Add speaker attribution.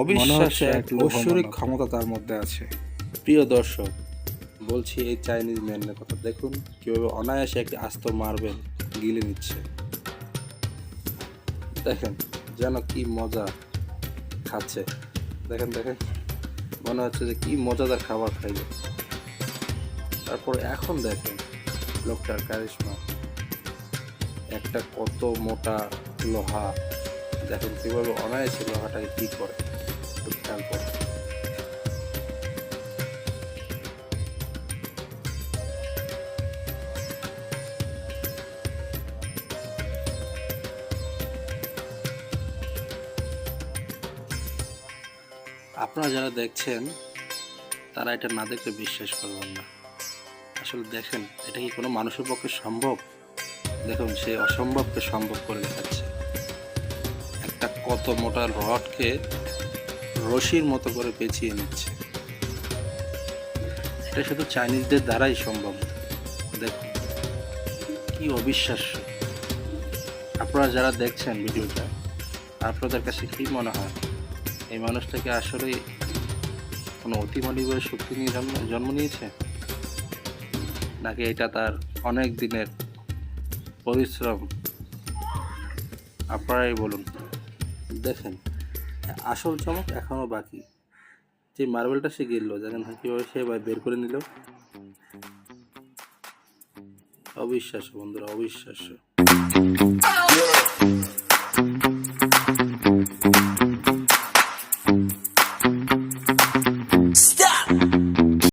Speaker 1: অবিশ্বাস্য এক ঐশ্বরিক ক্ষমতা তার মধ্যে আছে। প্রিয় দর্শক, বলছি এই চাইনিজ ম্যানের কথা। দেখুন কিভাবে অনায়াসে একটি আস্ত মার্বেল গিলে নিচ্ছে। দেখেন যেন কি মজা খাচ্ছে। দেখেন দেখেন, মনে হচ্ছে যে কি মজাদার খাবার খাইবে। তারপর এখন দেখেন লোকটার কারিশমা, একটা কত মোটা লোহা, দেখেন কিভাবে অনায়াসে লোহাটাকে কি করে, একটু খেয়াল করে। আপনারা যারা দেখছেন তারা এটা না দেখলে বিশ্বাস করবেন না। আসলে দেখেন, এটা কি কোনো মানুষের পক্ষে সম্ভব? দেখুন সে অসম্ভবকে সম্ভব করে দেখাচ্ছে। একটা কত মোটা রডকে রশির মতো করে পেঁচিয়ে নিচ্ছে। এটা শুধু চাইনিজদের দ্বারাই সম্ভব। দেখুন কি অবিশ্বাস্য। আপনারা যারা দেখছেন ভিডিওটা, আপনাদের কাছে কি মনে হয় এই মানুষটাকে আসলে কোনো অতিমানবীয় শক্তি নিয়ে জন্ম নিয়েছে, নাকি এটা তার অনেক দিনের পরিশ্রম? আপনারাই বলুন। দেখেন আসল চমক এখনো বাকি। যে মার্বেলটা সে গিললো, দেখেন কীভাবে সে বের করে নিল। অবিশ্বাস্য বন্ধুরা, অবিশ্বাস্য।